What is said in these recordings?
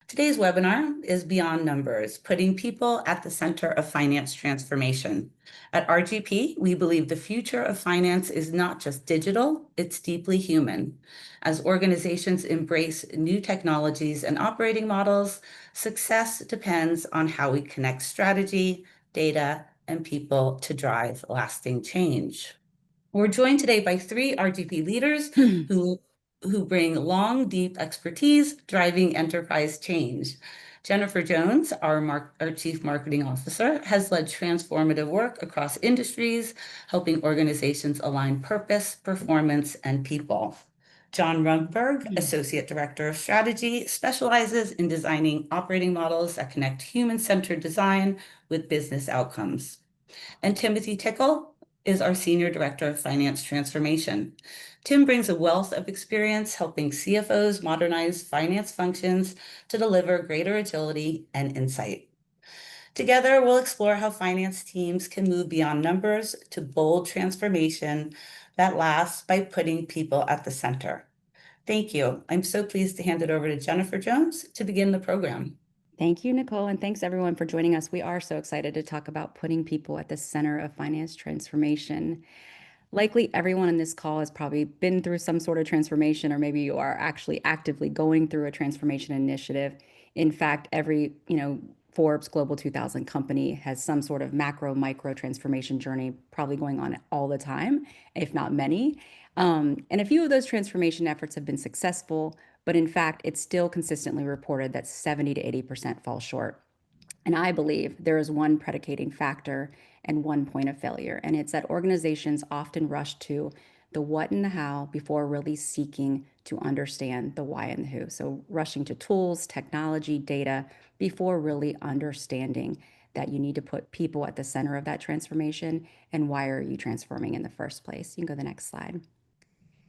Today's webinar is Beyond Numbers, putting people at the center of finance transformation. At RGP, we believe the future of finance is not just digital, it's deeply human. As organizations embrace new technologies and operating models, success depends on how we connect strategy, data, and people to drive lasting change. We're joined today by three RGP leaders who, who bring long, deep expertise driving enterprise change. Jennifer Jones, our Chief Marketing Officer, has led transformative work across industries, helping organizations align purpose, performance, and people. John Rumberg, Associate Director of Strategy, specializes in designing operating models that connect human-centered design with business outcomes. And Timothy Tickle is our Senior Director of Finance Transformation. Tim brings a wealth of experience helping CFOs modernize finance functions to deliver greater agility and insight. Together, we'll explore how finance teams can move beyond numbers to bold transformation that lasts by putting people at the center. Thank you. I'm so pleased to hand it over to Jennifer Jones to begin the program. Thank you, Nicole, and thanks everyone for joining us. We are so excited to talk about putting people at the center of finance transformation. Likely everyone in this call has probably been through some sort of transformation, or maybe you are actually actively going through a transformation initiative. In fact, every, Forbes Global 2000 company has some sort of macro, micro transformation journey probably going on all the time, if not many. And a few of those transformation efforts have been successful, but in fact, it's still consistently reported that 70 to 80% fall short. And I believe there is one predicating factor and one point of failure, and it's that organizations often rush to the what and the how before really seeking to understand the why and the who. So rushing to tools, technology, data before really understanding that you need to put people at the center of that transformation and why are you transforming in the first place. You can go to the next slide.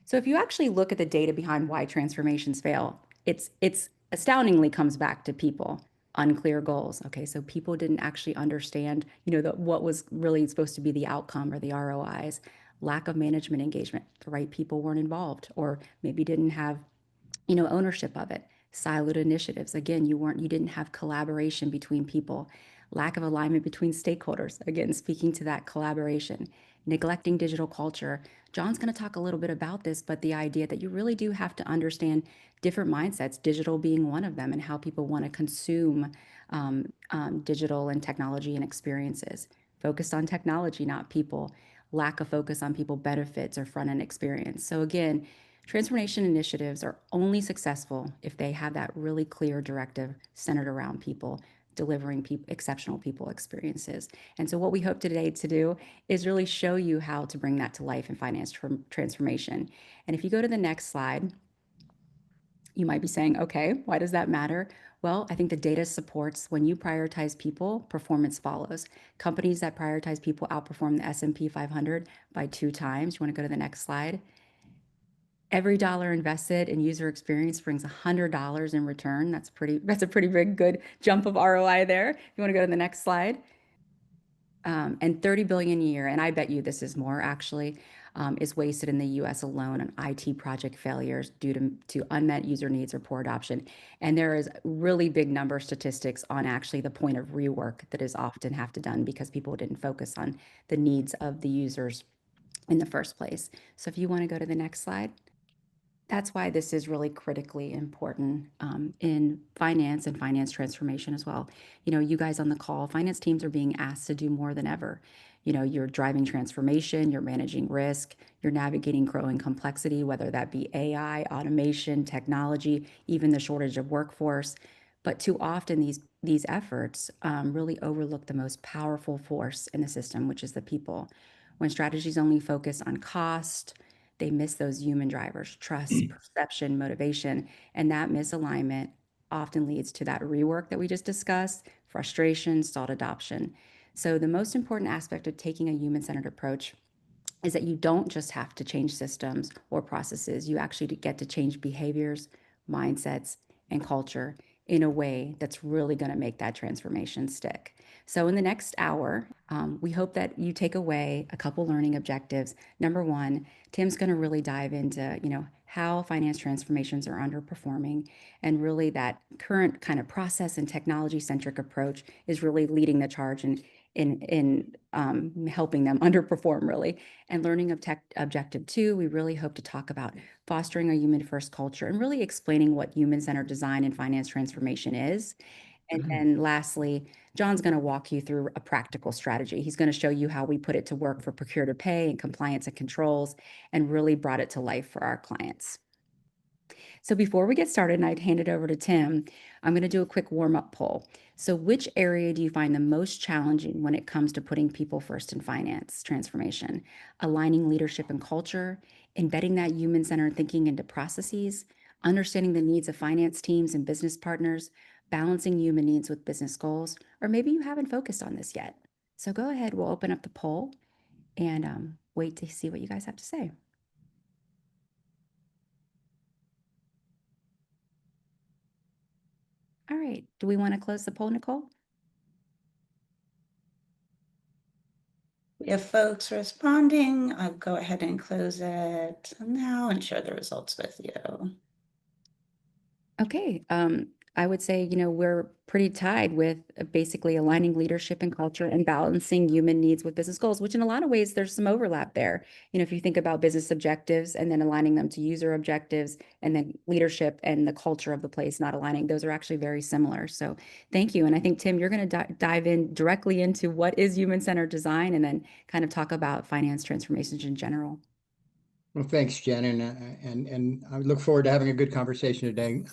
So if you actually look at the data behind why transformations fail, it's astoundingly comes back to people. Unclear goals. Okay, so people didn't actually understand, what was really supposed to be the outcome or the ROIs. Lack of management engagement. The right people weren't involved, or maybe didn't have, ownership of it. Siloed initiatives. Again, you didn't have collaboration between people. Lack of alignment between stakeholders. Again, speaking to that collaboration. Neglecting digital culture. John's going to talk a little bit about this, but the idea that you really do have to understand different mindsets, digital being one of them, and how people want to consume digital and technology and experiences. Focused on technology, not people. Lack of focus on people benefits or front end experience. So again, transformation initiatives are only successful if they have that really clear directive centered around people, delivering exceptional people experiences. And so what we hope today to do is really show you how to bring that to life in finance transformation. And if you go to the next slide, you might be saying, okay, why does that matter? Well, I think the data supports when you prioritize people, performance follows. Companies that prioritize people outperform the S&P 500 by 2 times. You want to go to the next slide? Every dollar invested in user experience brings $100 in return. That's a pretty big, good jump of ROI there. You want to go to the next slide? And 30 billion a year, and I bet you this is more actually, is wasted in the US alone on IT project failures due to unmet user needs or poor adoption. And there is really big number statistics on actually the point of rework that is often have to done because people didn't focus on the needs of the users in the first place. So if you want to go to the next slide. That's why this is really critically important in finance and finance transformation as well. You guys on the call, finance teams are being asked to do more than ever. You're driving transformation, you're managing risk, you're navigating growing complexity, whether that be AI, automation, technology, even the shortage of workforce. But too often these efforts really overlook the most powerful force in the system, which is the people. When strategies only focus on cost, they miss those human drivers, trust, perception, motivation, and that misalignment often leads to that rework that we just discussed, frustration, stalled adoption. So the most important aspect of taking a human-centered approach is that you don't just have to change systems or processes. You actually get to change behaviors, mindsets, and culture in a way that's really going to make that transformation stick. So in the next hour, we hope that you take away a couple learning objectives. Number one, Tim's going to really dive into, how finance transformations are underperforming, and really that current kind of process and technology-centric approach is really leading the charge in helping them underperform really. And learning objective 2, we really hope to talk about fostering a human-first culture and really explaining what human-centered design and finance transformation is. And then lastly, John's going to walk you through a practical strategy. He's going to show you how we put it to work for procure to pay and compliance and controls and really brought it to life for our clients. So before we get started and I'd hand it over to Tim, I'm going to do a quick warm-up poll. So which area do you find the most challenging when it comes to putting people first in finance transformation? Aligning leadership and culture, embedding that human-centered thinking into processes, understanding the needs of finance teams and business partners, balancing human needs with business goals, or maybe you haven't focused on this yet. So go ahead, we'll open up the poll and wait to see what you guys have to say. All right, do we want to close the poll, Nicole? We have folks responding. I'll go ahead and close it now and share the results with you. Okay, I would say, we're pretty tied with basically aligning leadership and culture and balancing human needs with business goals, which in a lot of ways, there's some overlap there. If you think about business objectives and then aligning them to user objectives and then leadership and the culture of the place not aligning, those are actually very similar. So thank you. And I think, Tim, you're going to dive in directly into what is human-centered design and then kind of talk about finance transformations in general. Well, thanks, Jen, and I look forward to having a good conversation today.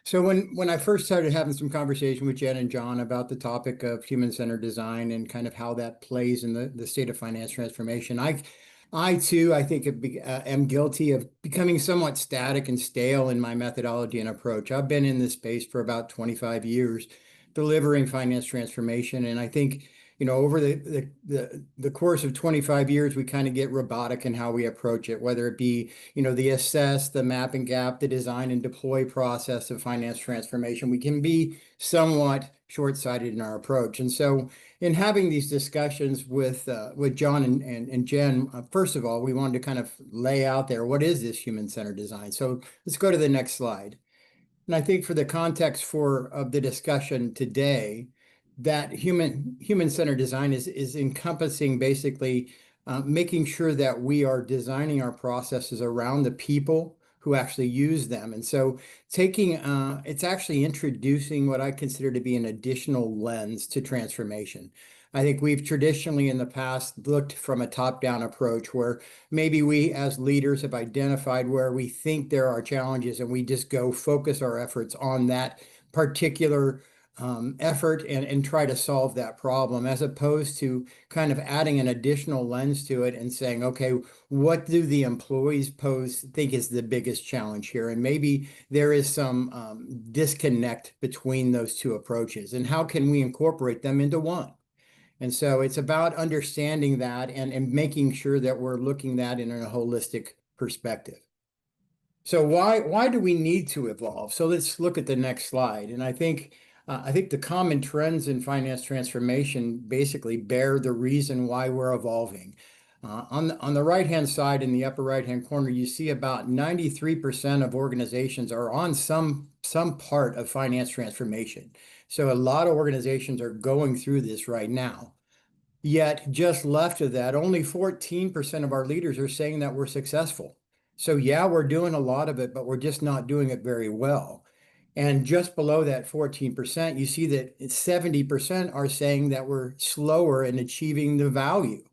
So when I first started having some conversation with Jen and John about the topic of human-centered design and kind of how that plays in the state of finance transformation, I too, I think am guilty of becoming somewhat static and stale in my methodology and approach. I've been in this space for about 25 years, delivering finance transformation, and I think over the course of 25 years, we kind of get robotic in how we approach it, whether it be, the assess, the map and gap, the design and deploy process of finance transformation. We can be somewhat short-sighted in our approach. And so in having these discussions with John and Jen, first of all, we wanted to kind of lay out there, what is this human-centered design? So let's go to the next slide. And I think for the context of the discussion today, that human-centered design is encompassing basically making sure that we are designing our processes around the people who actually use them. And so it's actually introducing what I consider to be an additional lens to transformation. I think we've traditionally in the past looked from a top-down approach where maybe we as leaders have identified where we think there are challenges and we just go focus our efforts on that particular effort and try to solve that problem, as opposed to kind of adding an additional lens to it and saying, okay, what do the employees think is the biggest challenge here? And maybe there is some disconnect between those two approaches, and how can we incorporate them into one? And so it's about understanding that and making sure that we're looking at that in a holistic perspective. So why do we need to evolve? So let's look at the next slide. And I think the common trends in finance transformation basically bear the reason why we're evolving. On the right-hand side, in the upper right-hand corner, you see about 93% of organizations are on some part of finance transformation. So a lot of organizations are going through this right now. Yet just left of that, only 14% of our leaders are saying that we're successful. So yeah, we're doing a lot of it, but we're just not doing it very well. And just below that 14%, you see that 70% are saying that we're slower in achieving the value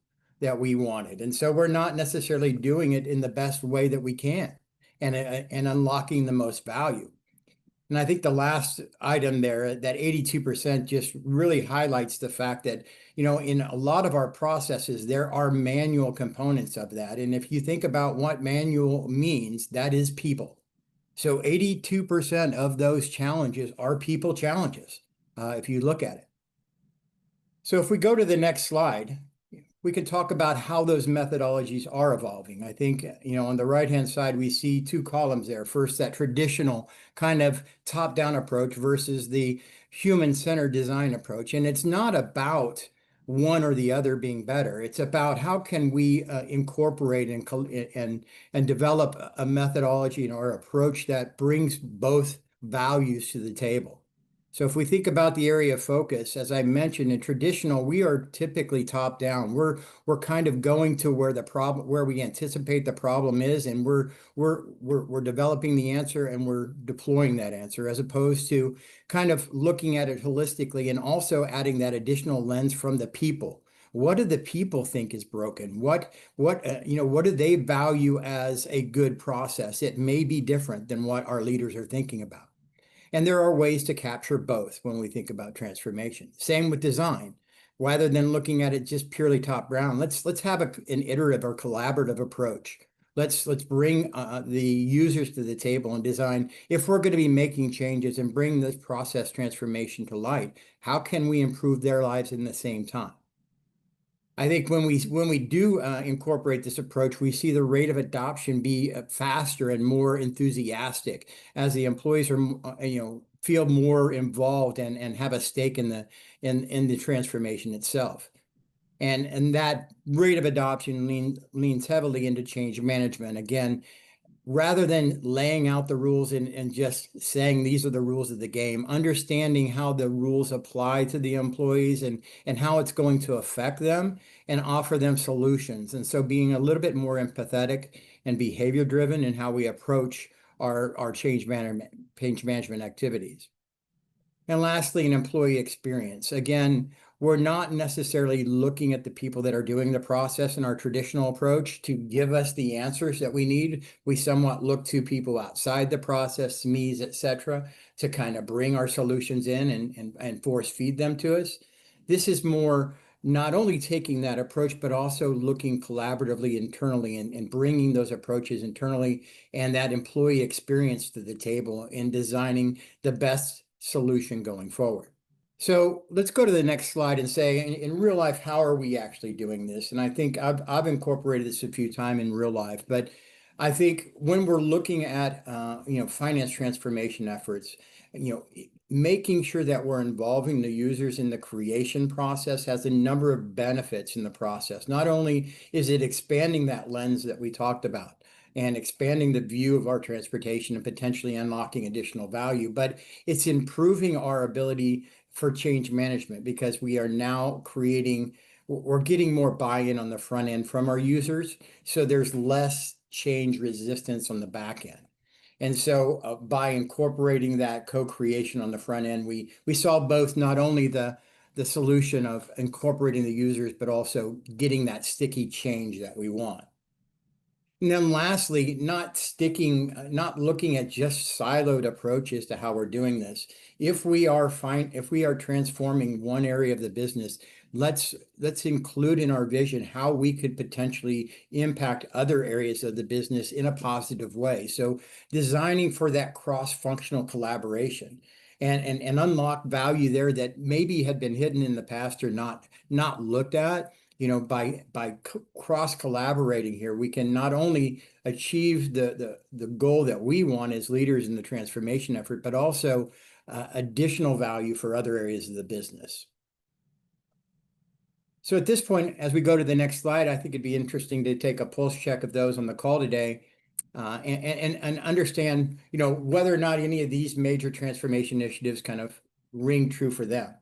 that we wanted. And so we're not necessarily doing it in the best way that we can and unlocking the most value. And I think the last item there, that 82%, just really highlights the fact that, in a lot of our processes, there are manual components of that. And if you think about what manual means, that is people. So 82% of those challenges are people challenges, if you look at it. So if we go to the next slide, we can talk about how those methodologies are evolving. I think, on the right-hand side, we see two columns there. First, that traditional kind of top-down approach versus the human-centered design approach. And it's not about one or the other being better. It's about how can we incorporate and develop a methodology or approach that brings both values to the table. So if we think about the area of focus, as I mentioned, in traditional, we are typically top down. We're kind of going to where the problem, where we anticipate the problem is, and we're developing the answer and we're deploying that answer, as opposed to kind of looking at it holistically and also adding that additional lens from the people. What do the people think is broken? What do they value as a good process? It may be different than what our leaders are thinking about. And there are ways to capture both when we think about transformation. Same with design. Rather than looking at it just purely top down, let's have an iterative or collaborative approach. Let's bring the users to the table and design. If we're going to be making changes and bring this process transformation to light, how can we improve their lives in the same time? I think when we do incorporate this approach, we see the rate of adoption be faster and more enthusiastic as the employees are, feel more involved and have a stake in the transformation itself. And that rate of adoption leans heavily into change management. Again, rather than laying out the rules and just saying these are the rules of the game, understanding how the rules apply to the employees and how it's going to affect them and offer them solutions. And so being a little bit more empathetic and behavior driven in how we approach our change management activities. And lastly, an employee experience. Again, we're not necessarily looking at the people that are doing the process in our traditional approach to give us the answers that we need. We somewhat look to people outside the process, SMEs, et cetera, to kind of bring our solutions in and force feed them to us. This is more not only taking that approach, but also looking collaboratively internally and bringing those approaches internally and that employee experience to the table in designing the best solution going forward. So let's go to the next slide and say, in real life, how are we actually doing this? And I think I've incorporated this a few times in real life, but I think when we're looking at finance transformation efforts, making sure that we're involving the users in the creation process has a number of benefits in the process. Not only is it expanding that lens that we talked about and expanding the view of our transportation and potentially unlocking additional value, but it's improving our ability for change management because we are now we're getting more buy-in on the front end from our users. So there's less change resistance on the back end. And so by incorporating that co-creation on the front end, we solve both not only the solution of incorporating the users, but also getting that sticky change that we want. And then lastly, not looking at just siloed approaches to how we're doing this. If we are transforming one area of the business, let's include in our vision how we could potentially impact other areas of the business in a positive way. So designing for that cross-functional collaboration and unlock value there that maybe had been hidden in the past or not looked at. By cross collaborating here, we can not only achieve the goal that we want as leaders in the transformation effort, but also additional value for other areas of the business. So at this point, as we go to the next slide, I think it'd be interesting to take a pulse check of those on the call today and understand, whether or not any of these major transformation initiatives kind of ring true for them.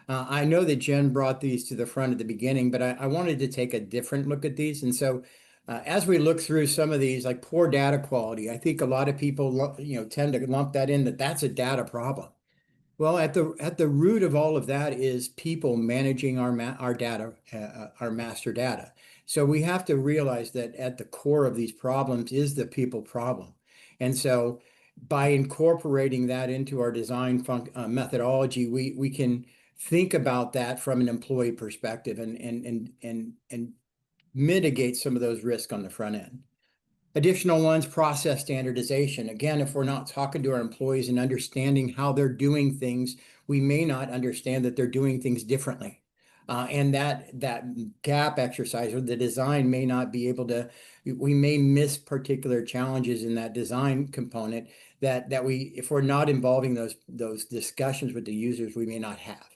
I know that Jen brought these to the front at the beginning, but I wanted to take a different look at these. And so as we look through some of these, like poor data quality, I think a lot of people, tend to lump that in that's a data problem. Well, at the root of all of that is people managing our data, our master data. So we have to realize that at the core of these problems is the people problem. And so by incorporating that into our design methodology, we can think about that from an employee perspective and mitigate some of those risks on the front end. Additional ones, process standardization. Again, if we're not talking to our employees and understanding how they're doing things, we may not understand that they're doing things differently. And that gap exercise or the design may not be able to, we may miss particular challenges in that design component that if we're not involving those discussions with the users, we may not have.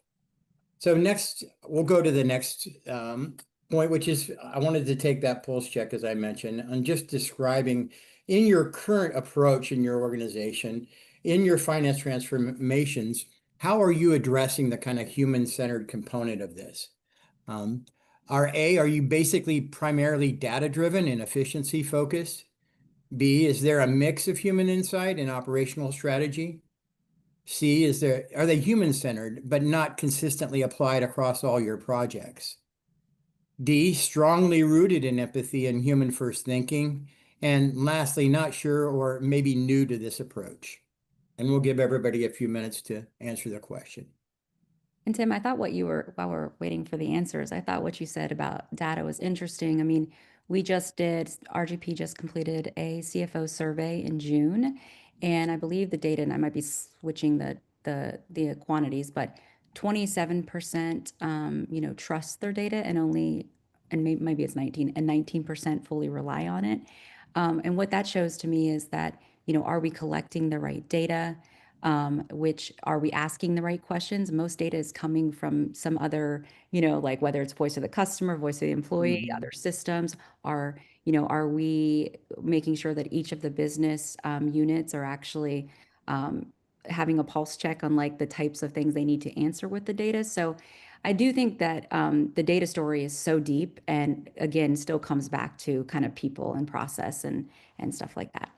So next, we'll go to the next point, which is I wanted to take that pulse check, as I mentioned, on just describing in your current approach in your organization, in your finance transformations, how are you addressing the kind of human-centered component of this? Um, are you basically primarily data-driven and efficiency focused? B, is there a mix of human insight and operational strategy? C, are they human-centered but not consistently applied across all your projects? D, strongly rooted in empathy and human-first thinking. And lastly, not sure or maybe new to this approach. And we'll give everybody a few minutes to answer the question. And Tim, I thought while we're waiting for the answers, I thought what you said about data was interesting. I mean, RGP just completed a CFO survey in June, and I believe the data, and I might be switching the quantities, but 27%, trust their data, and maybe it's 19, and 19% fully rely on it. And what that shows to me is that, are we collecting the right data? Which are we asking the right questions? Most data is coming from some other, like whether it's voice of the customer, voice of the employee, other systems. Are we making sure that each of the business units are actually having a pulse check on like the types of things they need to answer with the data? So I do think that the data story is so deep, and again, still comes back to kind of people and process and stuff like that.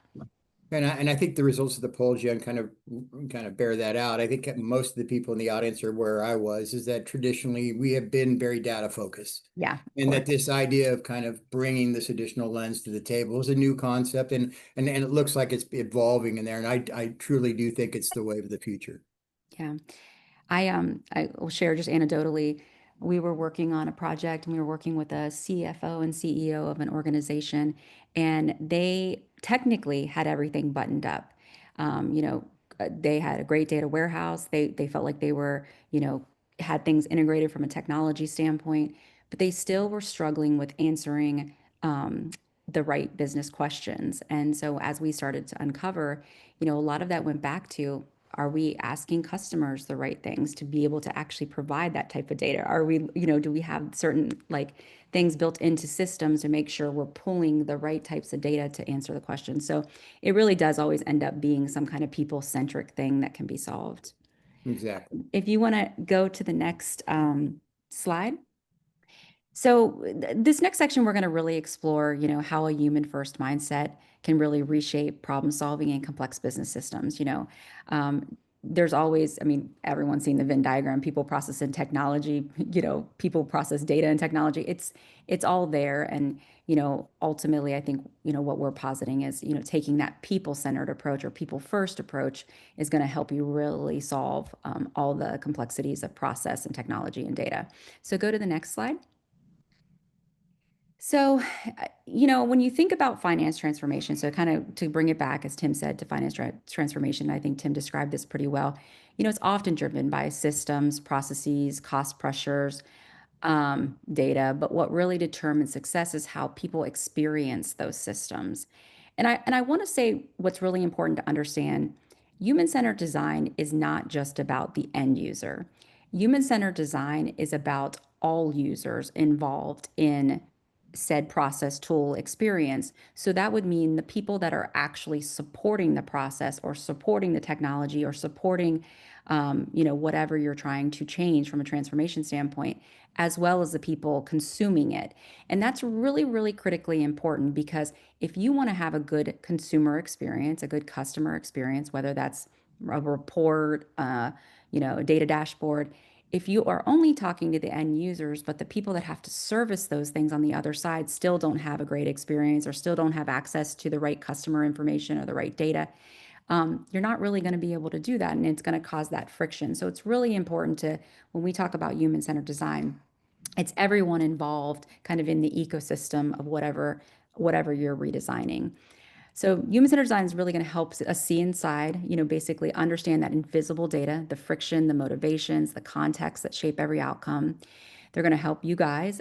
And I think the results of the poll, Jen, kind of bear that out. I think most of the people in the audience are where I was, is that traditionally we have been very data focused. Yeah, And that this idea of kind of bringing this additional lens to the table is a new concept, and it looks like it's evolving in there. And I truly do think it's the wave of the future. yeah. I will share just anecdotally. We were working on a project, and we were working with a CFO and CEO of an organization, and they technically had everything buttoned up. They had a great data warehouse. They felt like they were, had things integrated from a technology standpoint, but they still were struggling with answering the right business questions. And so as we started to uncover, a lot of that went back to, are we asking customers the right things to be able to actually provide that type of data? Are we, do we have certain like things built into systems to make sure we're pulling the right types of data to answer the question? So it really does always end up being some kind of people-centric thing that can be solved. Exactly. If you want to go to the next slide. So this next section, we're going to really explore, how a human first mindset can really reshape problem solving in complex business systems. There's always, I mean, everyone's seen the Venn diagram, people process and technology, people process data and technology. It's all there. And, ultimately, I think, what we're positing is, taking that people-centered approach or people-first approach is going to help you really solve all the complexities of process and technology and data. So go to the next slide. So, when you think about finance transformation, so kind of to bring it back, as Tim said, to finance transformation, I think Tim described this pretty well. It's often driven by systems, processes, cost pressures, data, but what really determines success is how people experience those systems. And I want to say what's really important to understand, human-centered design is not just about the end user. Human-centered design is about all users involved in said process tool experience. So that would mean the people that are actually supporting the process or supporting the technology or supporting whatever you're trying to change from a transformation standpoint, as well as the people consuming it. And that's really, really critically important, because if you want to have a good consumer experience, a good customer experience, whether that's a report, a data dashboard, if you are only talking to the end users, but the people that have to service those things on the other side still don't have a great experience or still don't have access to the right customer information or the right data, you're not really going to be able to do that. And it's going to cause that friction. So it's really important to, when we talk about human-centered design, it's everyone involved kind of in the ecosystem of whatever you're redesigning. So human-centered design is really going to help us see inside, basically understand that invisible data, the friction, the motivations, the context that shape every outcome. They're going to help you guys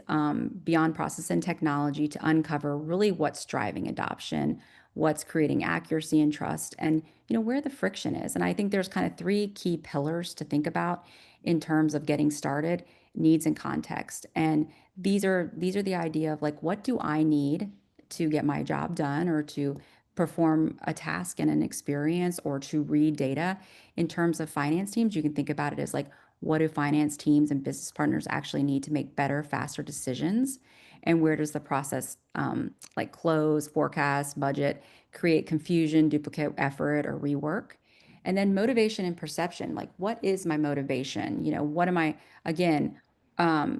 beyond process and technology to uncover really what's driving adoption, what's creating accuracy and trust, and where the friction is. And I think there's kind of three key pillars to think about in terms of getting started: needs and context. And these are the idea of like, what do I need to get my job done, or to perform a task and an experience, or to read data. In terms of finance teams, you can think about it as like, what do finance teams and business partners actually need to make better, faster decisions? And where does the process, like close, forecast, budget, create confusion, duplicate effort, or rework? And then motivation and perception, like, what is my motivation? What am I, again,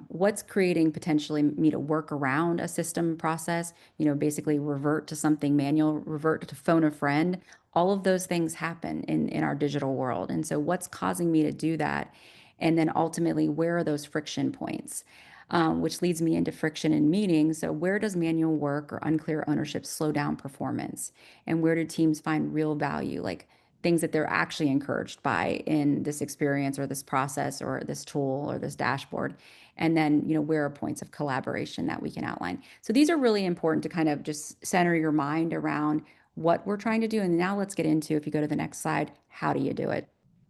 what's creating potentially me to work around a system process, basically revert to something manual, revert to phone a friend. All of those things happen in our digital world. And so what's causing me to do that? And then ultimately, where are those friction points? Which leads me into friction in meetings. So where does manual work or unclear ownership slow down performance? And where do teams find real value, like things that they're actually encouraged by in this experience or this process or this tool or this dashboard? And then, where are points of collaboration that we can outline? So these are really important to kind of just center your mind around what we're trying to do. And now let's get into, if you go to the next slide, how do you do it?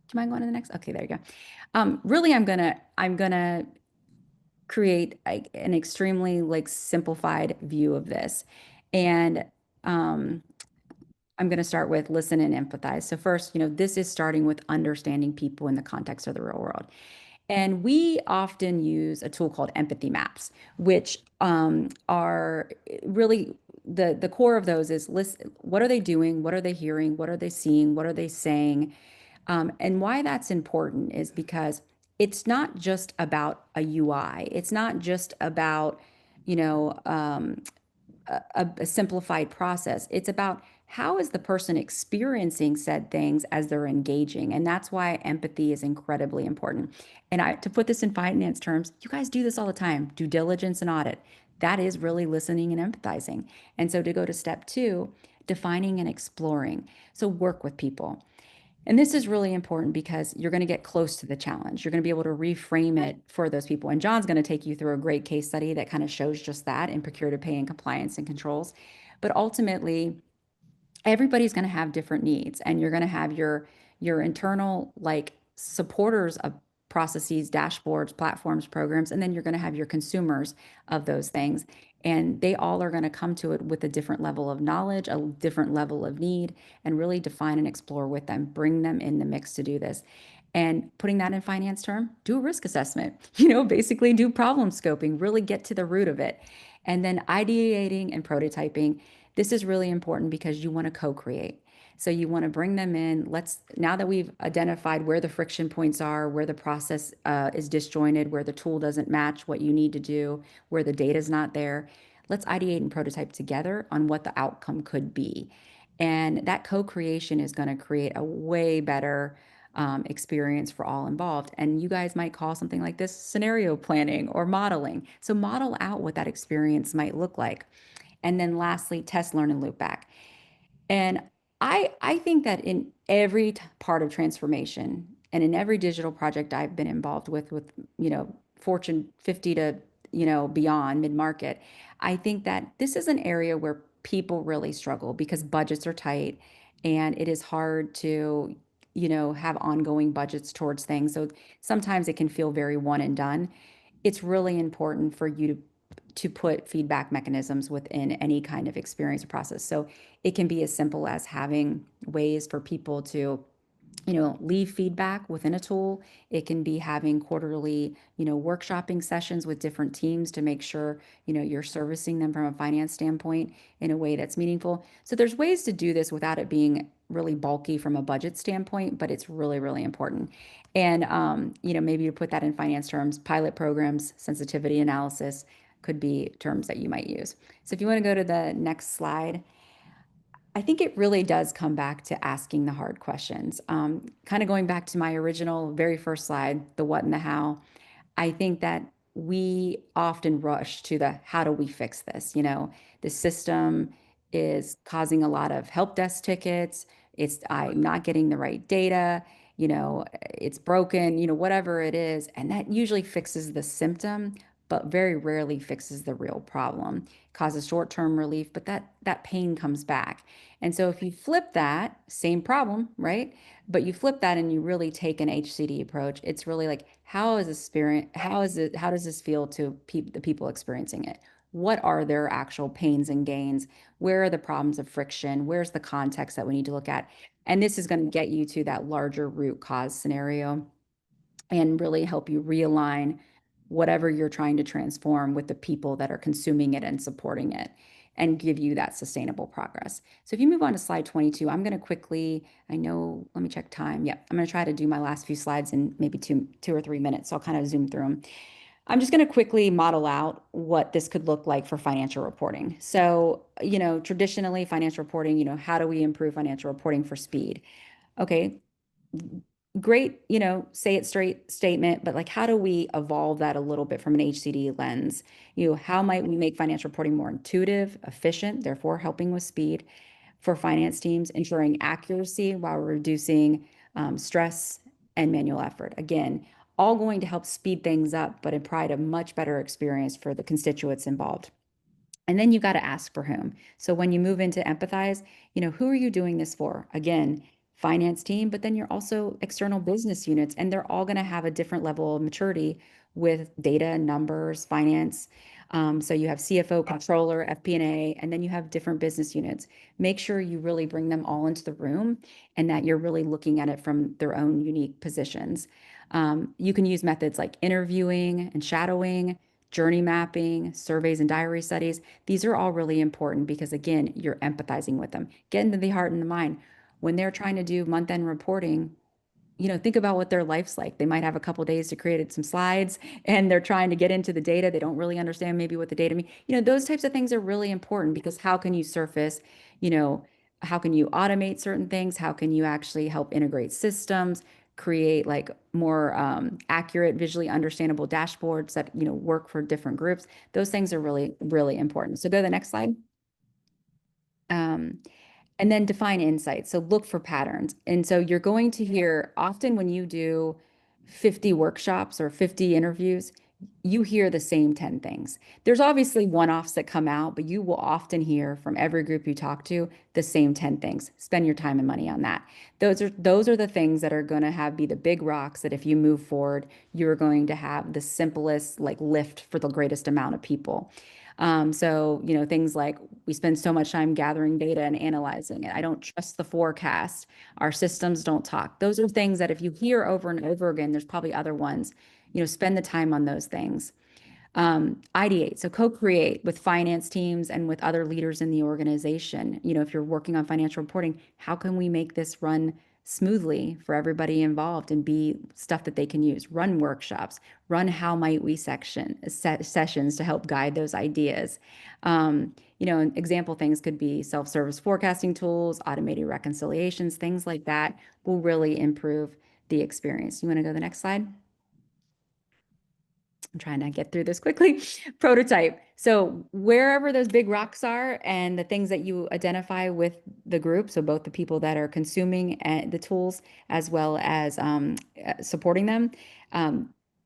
Do you mind going to the next? Okay, there you go. Really, I'm gonna create an extremely like simplified view of this. And um, I'm going to start with listen and empathize. So first, this is starting with understanding people in the context of the real world. And we often use a tool called empathy maps, which are really the core of those is listen, what are they doing? What are they hearing? What are they seeing? What are they saying? And why that's important is because it's not just about a UI. It's not just about, you know, um, a simplified process. It's about how is the person experiencing said things as they're engaging. And that's why empathy is incredibly important. And to put this in finance terms, you guys do this all the time, due diligence and audit. That is really listening and empathizing. And so to go to step two, defining and exploring. So work with people. And this is really important because you're going to get close to the challenge. You're going to be able to reframe it for those people. And John's going to take you through a great case study that kind of shows just that in procure to pay and compliance and controls. But ultimately, everybody's going to have different needs, and you're going to have your internal like supporters of processes, dashboards, platforms, programs, and then you're going to have your consumers of those things, and they all are going to come to it with a different level of knowledge, a different level of need, and really define and explore with them, bring them in the mix to do this. And putting that in finance term, do a risk assessment, basically do problem scoping, really get to the root of it. And then ideating and prototyping. This is really important because you want to co-create. So you want to bring them in. Now that we've identified where the friction points are, where the process is disjointed, where the tool doesn't match what you need to do, where the data is not there, let's ideate and prototype together on what the outcome could be. And that co-creation is going to create a way better experience for all involved. And you guys might call something like this scenario planning or modeling. So model out what that experience might look like. And then lastly, test, learn, and loop back. And I think that in every part of transformation and in every digital project I've been involved with Fortune 50 to beyond mid-market, I think that this is an area where people really struggle because budgets are tight and it is hard to have ongoing budgets towards things. So sometimes it can feel very one and done. It's really important for you to put feedback mechanisms within any kind of experience or process. So it can be as simple as having ways for people to leave feedback within a tool. It can be having quarterly, workshopping sessions with different teams to make sure, you're servicing them from a finance standpoint in a way that's meaningful. So there's ways to do this without it being really bulky from a budget standpoint, but it's really, really important. And, maybe to put that in finance terms, pilot programs, sensitivity analysis could be terms that you might use. So if you want to go to the next slide. I think it really does come back to asking the hard questions. Kind of going back to my original, very first slide, the what and the how. I think that we often rush to the how do we fix this? The system is causing a lot of help desk tickets. I'm not getting the right data. It's broken. Whatever it is, and that usually fixes the symptom, but very rarely fixes the real problem. Causes short-term relief, but that pain comes back. And so if you flip that, same problem, right? But you flip that and you really take an HCD approach, it's really like, how is this experience, how does this feel to the people experiencing it? What are their actual pains and gains? Where are the problems of friction? Where's the context that we need to look at? And this is going to get you to that larger root cause scenario and really help you realign whatever you're trying to transform with the people that are consuming it and supporting it, and give you that sustainable progress. So if you move on to slide 22, I'm going to quickly, let me check time. Yep, I'm going to try to do my last few slides in maybe two or 3 minutes. So I'll kind of zoom through them. I'm just going to quickly model out what this could look like for financial reporting. So, traditionally financial reporting, how do we improve financial reporting for speed? Okay, great, say it straight statement, but like, how do we evolve that a little bit from an HCD lens? How might we make financial reporting more intuitive, efficient, therefore helping with speed for finance teams, ensuring accuracy while reducing stress and manual effort? Again, all going to help speed things up, but provide a much better experience for the constituents involved. And then you got to ask for whom. So when you move into empathize, who are you doing this for? Again, finance team, but then you're also external business units, and they're all going to have a different level of maturity with data, numbers, finance. So you have CFO, controller, FP&A, and then you have different business units. Make sure you really bring them all into the room and that you're really looking at it from their own unique positions. You can use methods like interviewing and shadowing, journey mapping, surveys and diary studies. These are all really important because, again, you're empathizing with them. Get into the heart and the mind. When they're trying to do month-end reporting, think about what their life's like. They might have a couple days to create some slides and they're trying to get into the data. They don't really understand maybe what the data mean. Those types of things are really important because how can you surface, how can you automate certain things? How can you actually help integrate systems, create like more accurate, visually understandable dashboards that, work for different groups? Those things are really, really important. So go to the next slide. And then define insights. So look for patterns. And so you're going to hear often when you do 50 workshops or 50 interviews, you hear the same 10 things. There's obviously one-offs that come out, but you will often hear from every group you talk to the same 10 things. Spend your time and money on that. Those are the things that are going to be the big rocks that if you move forward, you're going to have the simplest like lift for the greatest amount of people. So, things like we spend so much time gathering data and analyzing it. I don't trust the forecast. Our systems don't talk. Those are things that if you hear over and over again, there's probably other ones, spend the time on those things. Ideate, so co-create with finance teams and with other leaders in the organization. If you're working on financial reporting, how can we make this run smoothly for everybody involved and be stuff that they can use? Run workshops, run how might we sessions to help guide those ideas. Example things could be self-service forecasting tools, automated reconciliations, things like that will really improve the experience. You want to go to the next slide? I'm trying to get through this quickly. Prototype. So wherever those big rocks are and the things that you identify with the group, so both the people that are consuming the tools as well as supporting them,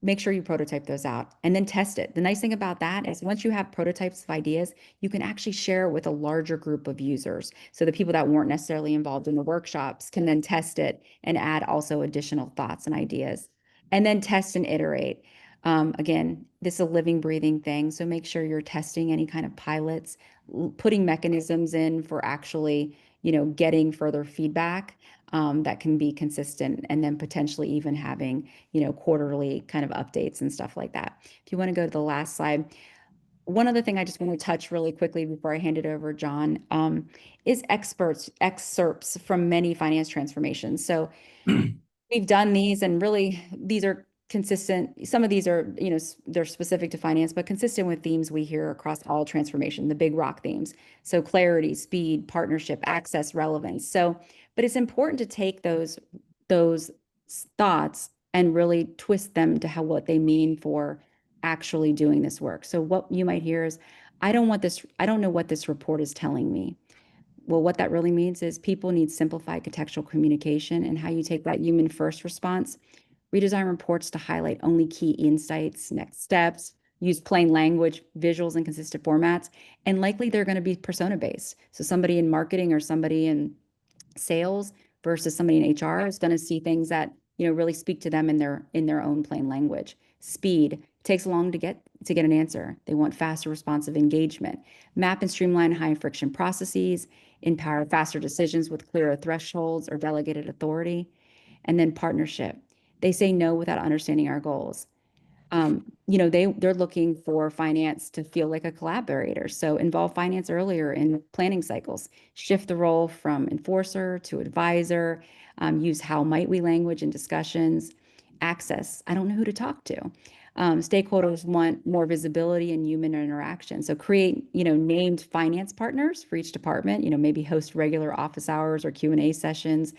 make sure you prototype those out and then test it. The nice thing about that is once you have prototypes of ideas, you can actually share it with a larger group of users. So the people that weren't necessarily involved in the workshops can then test it and add also additional thoughts and ideas. And then test and iterate. Again, this is a living, breathing thing. So make sure you're testing any kind of pilots, putting mechanisms in for actually, getting further feedback that can be consistent, and then potentially even having, quarterly kind of updates and stuff like that. If you want to go to the last slide, one other thing I just want to touch really quickly before I hand it over, John, is excerpts from many finance transformations. So we've done these, and really these are consistent. Some of these are, they're specific to finance, but consistent with themes we hear across all transformation, the big rock themes. So clarity, speed, partnership, access, relevance. So, but it's important to take those thoughts and really twist them to what they mean for actually doing this work. So what you might hear is, I don't know what this report is telling me. Well, what that really means is people need simplified contextual communication, and how you take that human first response, redesign reports to highlight only key insights, next steps, use plain language, visuals, and consistent formats. And likely they're going to be persona based. So somebody in marketing or somebody in sales versus somebody in HR is going to see things that, really speak to them in their own plain language. Speed takes long to get an answer. They want faster responsive engagement. Map and streamline high friction processes, empower faster decisions with clearer thresholds or delegated authority. And then partnership. They say no without understanding our goals. They're looking for finance to feel like a collaborator. So involve finance earlier in planning cycles, shift the role from enforcer to advisor, use how might we language in discussions, access. I don't know who to talk to. Stakeholders want more visibility and human interaction. So create, named finance partners for each department, maybe host regular office hours or Q&A sessions.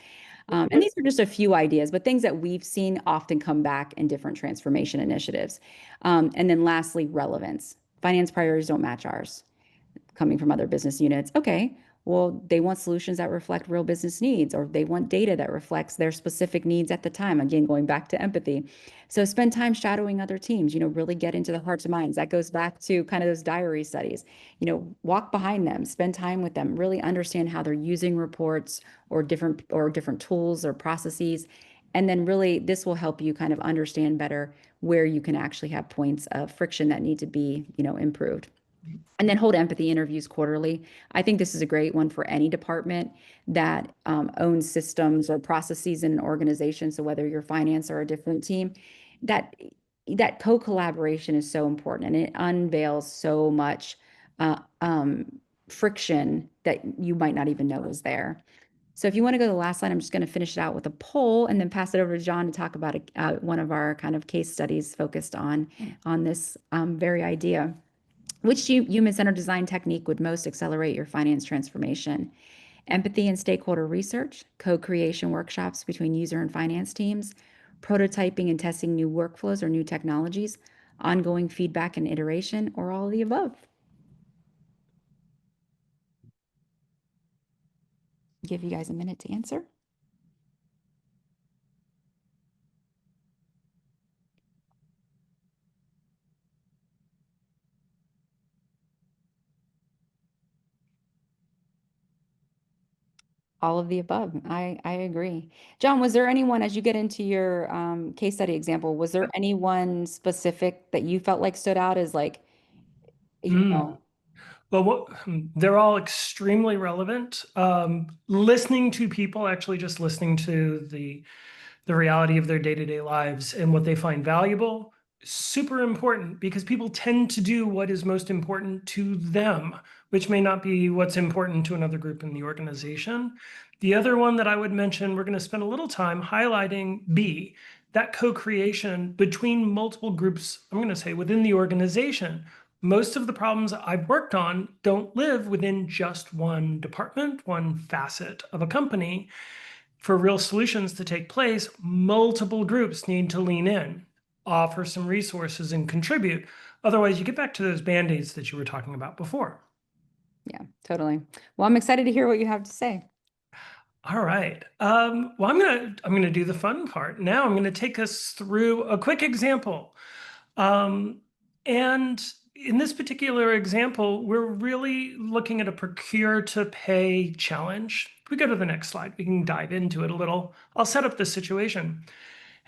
And these are just a few ideas, but things that we've seen often come back in different transformation initiatives. And then lastly, relevance. Finance priorities don't match ours. Coming from other business units. Okay, well, they want solutions that reflect real business needs, or they want data that reflects their specific needs at the time. Again, going back to empathy. So spend time shadowing other teams, really get into the hearts and minds. That goes back to kind of those diary studies, walk behind them, spend time with them, really understand how they're using reports or different tools or processes. And then really this will help you kind of understand better where you can actually have points of friction that need to be, improved. And then hold empathy interviews quarterly. I think this is a great one for any department that owns systems or processes in an organization. So whether you're finance or a different team, that co-collaboration is so important, and it unveils so much friction that you might not even know is there. So if you want to go to the last slide, I'm just going to finish it out with a poll and then pass it over to John to talk about one of our kind of case studies focused on this very idea. Which human-centered design technique would most accelerate your finance transformation? Empathy and stakeholder research, co-creation workshops between user and finance teams, prototyping and testing new workflows or new technologies, ongoing feedback and iteration, or all of the above? Give you guys a minute to answer. All of the above. I agree. John, was there anyone, as you get into your case study example, was there anyone specific that you felt like stood out as like, Well, they're all extremely relevant. Listening to people, actually just listening to the reality of their day-to-day lives and what they find valuable, super important, because people tend to do what is most important to them, which may not be what's important to another group in the organization. The other one that I would mention, we're going to spend a little time highlighting B, that co-creation between multiple groups, I'm going to say within the organization. Most of the problems I've worked on don't live within just one department, one facet of a company. For real solutions to take place, multiple groups need to lean in, offer some resources, and contribute. Otherwise, you get back to those band-aids that you were talking about before. Yeah, totally. Well, I'm excited to hear what you have to say. All right. Well, I'm gonna do the fun part. Now I'm gonna take us through a quick example. And in this particular example, we're really looking at a procure to pay challenge. If we go to the next slide, we can dive into it a little. I'll set up the situation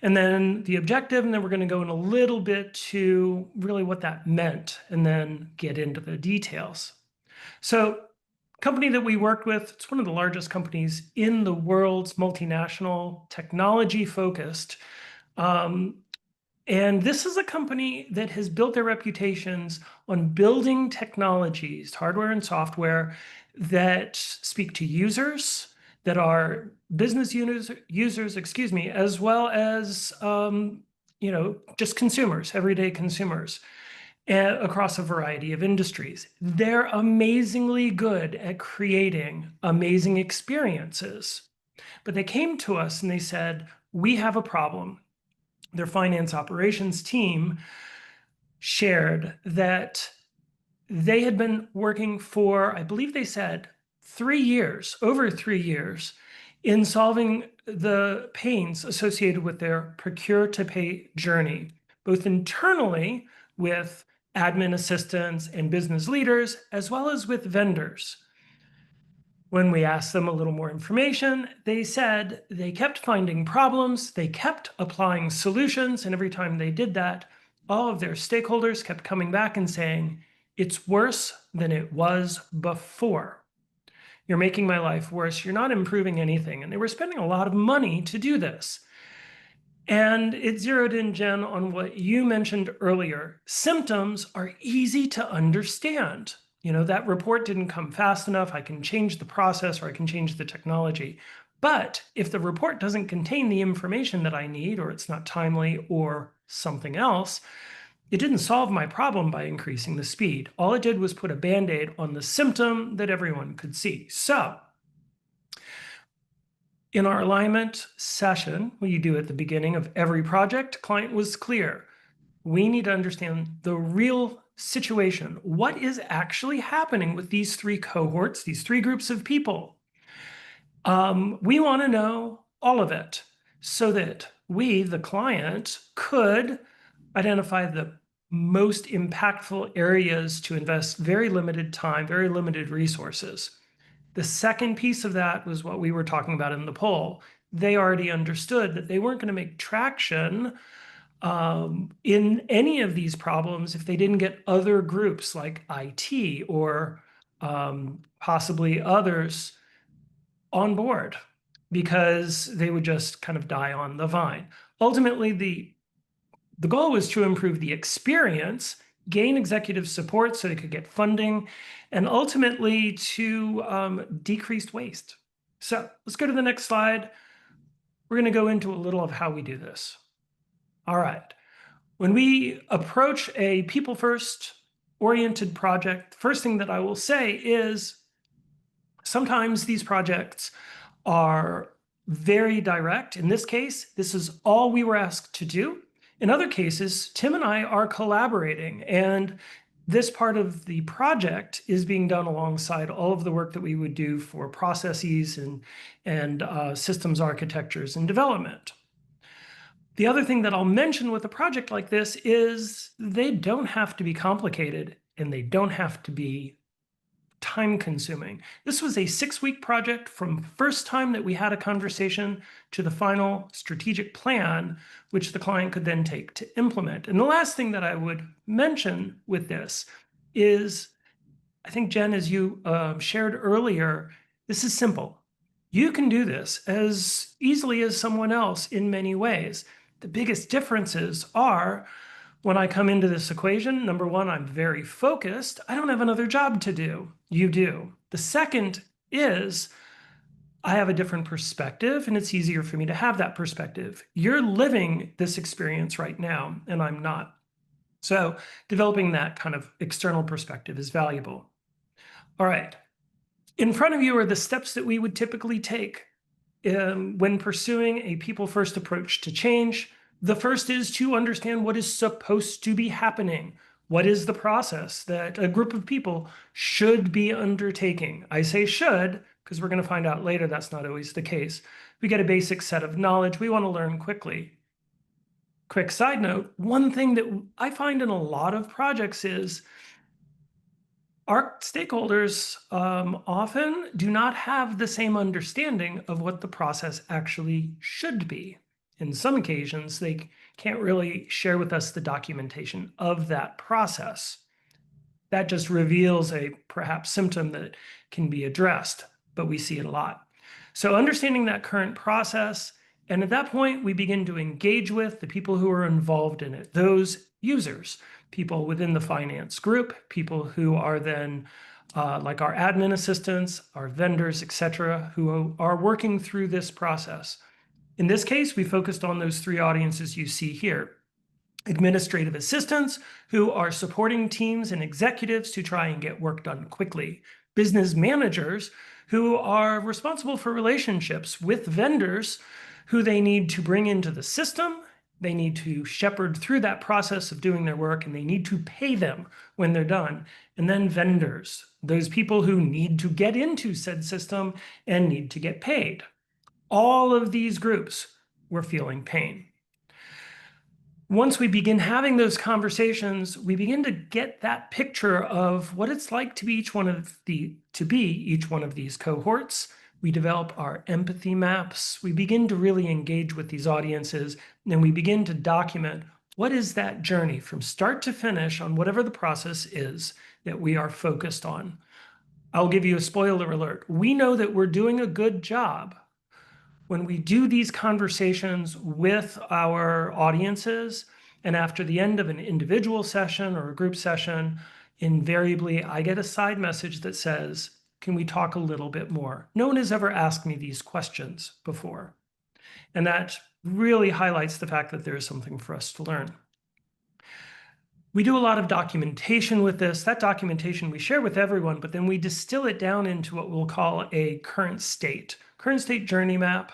and then the objective, and then we're going to go in a little bit to really what that meant and then get into the details. So company that we worked with, it's one of the largest companies in the world's multinational, technology focused. And this is a company that has built their reputations on building technologies, hardware and software, that speak to users, that are business users, excuse me, as well as just consumers, everyday consumers, across a variety of industries. They're amazingly good at creating amazing experiences. But they came to us and they said, we have a problem. Their finance operations team shared that they had been working for, I believe they said, 3 years, over 3 years, in solving the pains associated with their procure to pay journey, both internally with admin assistants, and business leaders, as well as with vendors. When we asked them a little more information, they said they kept finding problems, they kept applying solutions, and every time they did that, all of their stakeholders kept coming back and saying, it's worse than it was before. You're making my life worse. You're not improving anything. And they were spending a lot of money to do this. And it zeroed in, Jen, on what you mentioned earlier. Symptoms are easy to understand. You know, that report didn't come fast enough. I can change the process or I can change the technology. But if the report doesn't contain the information that I need, or it's not timely or something else, it didn't solve my problem by increasing the speed. All it did was put a Band-Aid on the symptom that everyone could see. So in our alignment session, what you do at the beginning of every project, client was clear. We need to understand the real situation. What is actually happening with these three cohorts, these three groups of people? We want to know all of it so that we, the client, could identify the most impactful areas to invest very limited time, very limited resources. The second piece of that was what we were talking about in the poll. They already understood that they weren't going to make traction in any of these problems if they didn't get other groups like IT or possibly others on board, because they would just kind of die on the vine. Ultimately, the goal was to improve the experience, gain executive support so they could get funding, and ultimately to decrease waste. So let's go to the next slide. We're going to go into a little of how we do this. All right. When we approach a people-first oriented project, the first thing that I will say is sometimes these projects are very direct. In this case, this is all we were asked to do. In other cases, Tim and I are collaborating, and this part of the project is being done alongside all of the work that we would do for processes and systems architectures and development. The other thing that I'll mention with a project like this is they don't have to be complicated and they don't have to be time-consuming. This was a 6-week project from first time that we had a conversation to the final strategic plan, which the client could then take to implement. And the last thing that I would mention with this is, I think, Jen, as you shared earlier, this is simple. You can do this as easily as someone else in many ways. The biggest differences are when I come into this equation, number one, I'm very focused. I don't have another job to do. You do. The second is I have a different perspective, and it's easier for me to have that perspective. You're living this experience right now, and I'm not. So developing that kind of external perspective is valuable. All right. In front of you are the steps that we would typically take when pursuing a people-first approach to change. The first is to understand what is supposed to be happening. What is the process that a group of people should be undertaking? I say should, because we're going to find out later that's not always the case. We get a basic set of knowledge. We want to learn quickly. Quick side note, one thing that I find in a lot of projects is our stakeholders often do not have the same understanding of what the process actually should be. In some occasions, they can't really share with us the documentation of that process. That just reveals a perhaps symptom that can be addressed, but we see it a lot. So understanding that current process, and at that point, we begin to engage with the people who are involved in it, those users, people within the finance group, people who are then like our admin assistants, our vendors, etc., who are working through this process. In this case, we focused on those three audiences you see here. Administrative assistants who are supporting teams and executives to try and get work done quickly. Business managers who are responsible for relationships with vendors who they need to bring into the system. They need to shepherd through that process of doing their work, and they need to pay them when they're done. And then vendors, those people who need to get into said system and need to get paid. All of these groups were feeling pain. once we begin having those conversations, we begin to get that picture of what it's like to be each one of these cohorts. We develop our empathy maps. We begin to really engage with these audiences, and we begin to document what is that journey from start to finish on whatever the process is that we are focused on. I'll give you a spoiler alert. We know that we're doing a good job when we do these conversations with our audiences, and after the end of an individual session or a group session, invariably I get a side message that says, can we talk a little bit more? No one has ever asked me these questions before. And that really highlights the fact that there is something for us to learn. We do a lot of documentation with this. That documentation we share with everyone, but then we distill it down into what we'll call a current state journey map,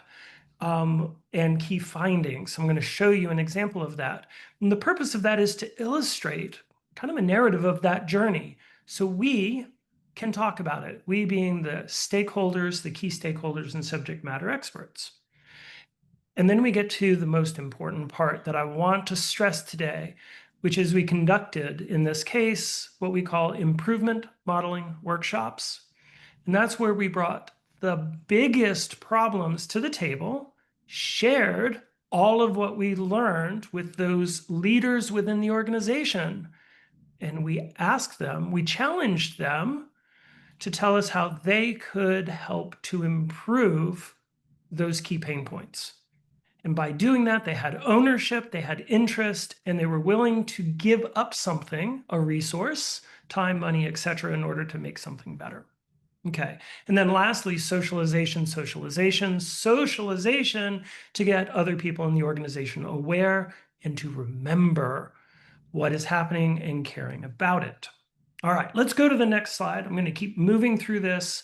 and key findings. I'm going to show you an example of that. And the purpose of that is to illustrate kind of a narrative of that journey, so we can talk about it, we being the stakeholders, the key stakeholders and subject matter experts. And then we get to the most important part that I want to stress today, which is we conducted, in this case, what we call improvement modeling workshops. And that's where we brought the biggest problems to the table, shared all of what we learned with those leaders within the organization. And we asked them, we challenged them to tell us how they could help to improve those key pain points. And by doing that, they had ownership, they had interest, and they were willing to give up something, a resource, time, money, etc., in order to make something better. Okay, and then lastly, socialization to get other people in the organization aware and to remember what is happening and caring about it. All right, let's go to the next slide. I'm going to keep moving through this.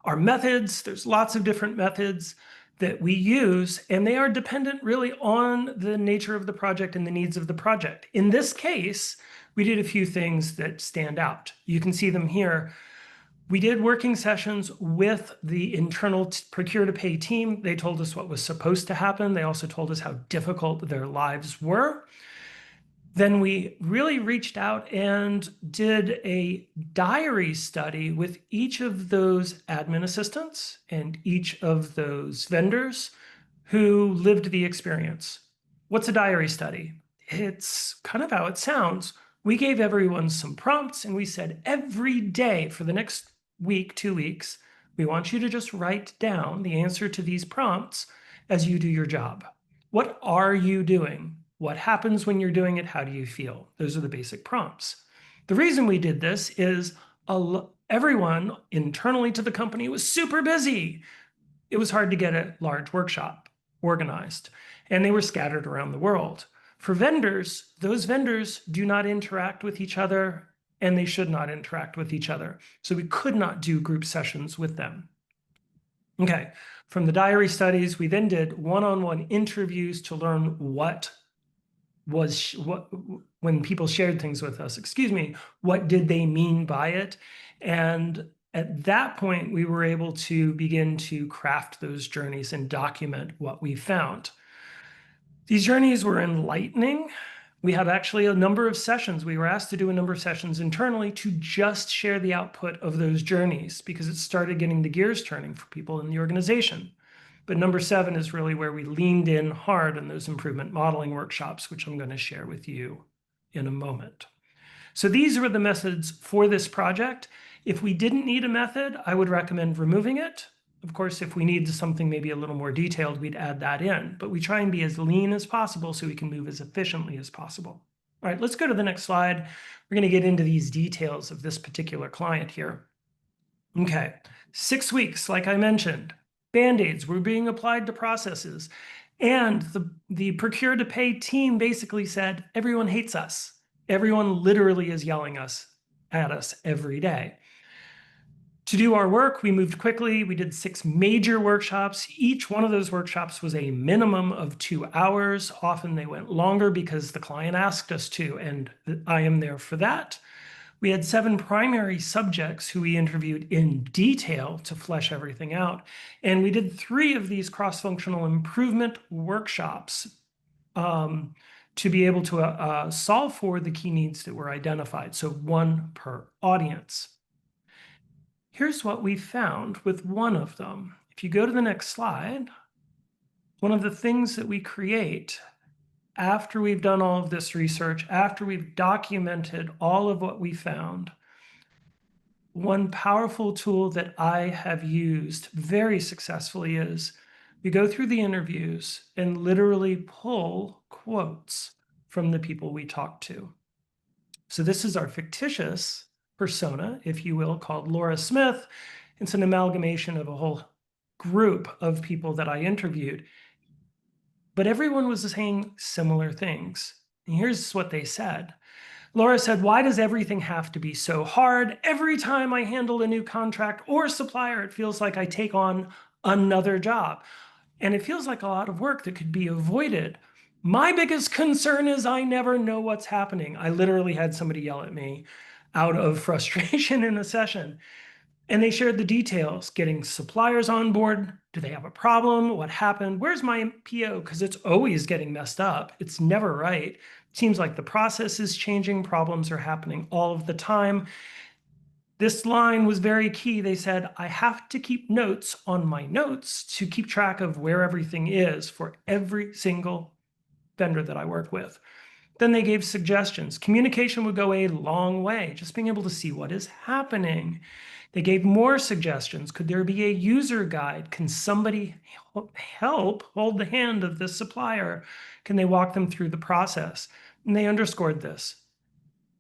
Our methods, there's lots of different methods that we use, and they are dependent really on the nature of the project and the needs of the project. In this case, we did a few things that stand out. You can see them here. We did working sessions with the internal procure-to-pay team. They told us what was supposed to happen. They also told us how difficult their lives were. Then we really reached out and did a diary study with each of those admin assistants and each of those vendors who lived the experience. What's a diary study? It's kind of how it sounds. We gave everyone some prompts and we said, every day for the next week, 2 weeks, we want you to just write down the answer to these prompts as you do your job. What are you doing? What happens when you're doing it? How do you feel? Those are the basic prompts. The reason we did this is everyone internally to the company was super busy. It was hard to get a large workshop organized, and they were scattered around the world. For vendors, those vendors do not interact with each other, and they should not interact with each other. So we could not do group sessions with them. Okay, from the diary studies, we then did one-on-one interviews to learn when people shared things with us, what did they mean by it? And at that point, we were able to begin to craft those journeys and document what we found. These journeys were enlightening. We had actually a number of sessions. We were asked to do a number of sessions internally to just share the output of those journeys because it started getting the gears turning for people in the organization. But number 7 is really where we leaned in hard in those improvement modeling workshops, which I'm going to share with you in a moment. So these were the methods for this project. If we didn't need a method, I would recommend removing it. Of course, if we need something maybe a little more detailed, we'd add that in. But we try and be as lean as possible so we can move as efficiently as possible. All right, let's go to the next slide. We're going to get into these details of this particular client here. Okay, 6 weeks, like I mentioned. Band-aids were being applied to processes. And the procure-to-pay team basically said, everyone hates us. Everyone literally is yelling at us every day. To do our work, we moved quickly. We did 6 major workshops. Each one of those workshops was a minimum of 2 hours. Often they went longer because the client asked us to, and I am there for that. We had 7 primary subjects who we interviewed in detail to flesh everything out. And we did 3 of these cross-functional improvement workshops to be able to solve for the key needs that were identified. So one per audience. Here's what we found with one of them. If you go to the next slide, one of the things that we create after we've done all of this research, after we've documented all of what we found, one powerful tool that I have used very successfully is we go through the interviews and literally pull quotes from the people we talk to. So this is our fictitious persona, if you will, called Laura Smith. It's an amalgamation of a whole group of people that I interviewed. But everyone was saying similar things. And here's what they said. Laura said, "Why does everything have to be so hard? Every time I handle a new contract or supplier, it feels like I take on another job. And it feels like a lot of work that could be avoided. My biggest concern is I never know what's happening." I literally had somebody yell at me out of frustration in a session. And they shared the details, getting suppliers on board. Do they have a problem? What happened? Where's my PO? Because it's always getting messed up. It's never right. It seems like the process is changing. Problems are happening all of the time. This line was very key. They said, "I have to keep notes on my notes to keep track of where everything is for every single vendor that I work with." Then they gave suggestions. Communication would go a long way, just being able to see what is happening. They gave more suggestions. Could there be a user guide? Can somebody help hold the hand of this supplier? Can they walk them through the process? And they underscored this.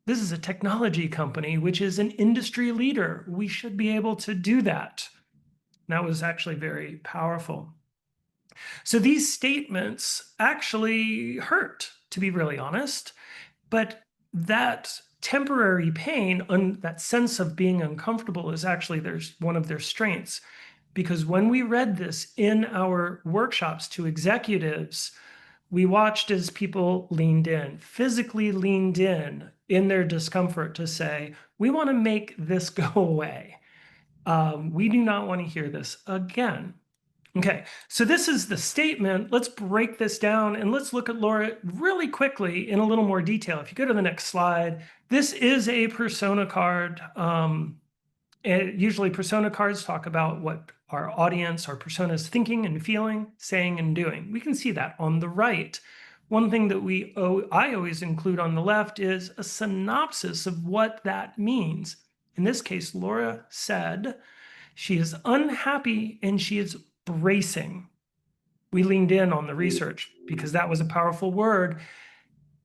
This is a technology company, which is an industry leader. We should be able to do that. That was actually very powerful. So these statements actually hurt, to be really honest, but that temporary pain, that sense of being uncomfortable is actually one of their strengths. Because when we read this in our workshops to executives, we watched as people leaned in, physically leaned in their discomfort to say, we want to make this go away. We do not want to hear this again. Okay, so this is the statement. Let's break this down and let's look at Laura really quickly in a little more detail. If you go to the next slide, this is a persona card. And usually persona cards talk about what our audience, our persona is thinking and feeling, saying and doing. We can see that on the right. One thing that I always include on the left is a synopsis of what that means. In this case, Laura said she is unhappy and she is bracing. We leaned in on the research because that was a powerful word.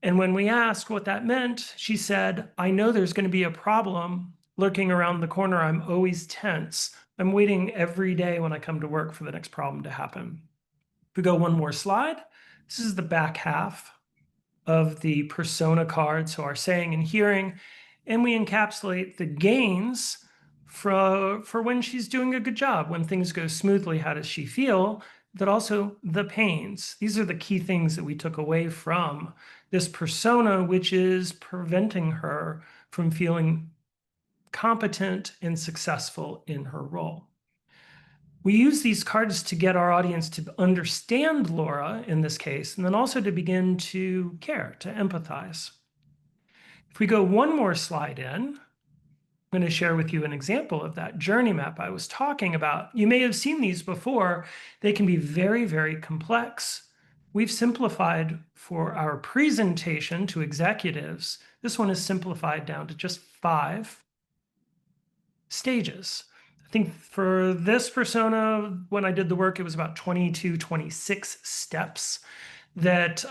And when we asked what that meant, she said, "I know there's going to be a problem lurking around the corner. I'm always tense. I'm waiting every day when I come to work for the next problem to happen." If we go one more slide, this is the back half of the persona card, so our saying and hearing, and we encapsulate the gains for when she's doing a good job, when things go smoothly, how does she feel, but also the pains. These are the key things that we took away from this persona, which is preventing her from feeling competent and successful in her role. We use these cards to get our audience to understand Laura in this case, and then also to begin to care, to empathize. If we go one more slide in, I'm going to share with you an example of that journey map I was talking about. You may have seen these before. They can be very, very complex. We've simplified for our presentation to executives. This one is simplified down to just 5 stages. I think for this persona, when I did the work, it was about 22, 26 steps that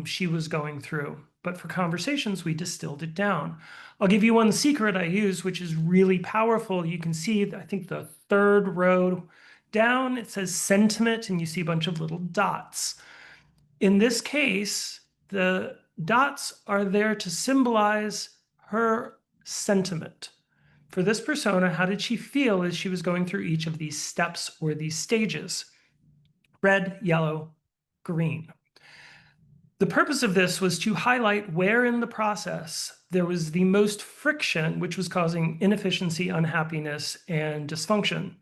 she was going through. But for conversations, we distilled it down. I'll give you one secret I use, which is really powerful. You can see, I think the 3rd row down, it says sentiment, and you see a bunch of little dots. In this case, the dots are there to symbolize her sentiment. For this persona, how did she feel as she was going through each of these steps or these stages? Red, yellow, green. The purpose of this was to highlight where in the process there was the most friction, which was causing inefficiency, unhappiness, and dysfunction.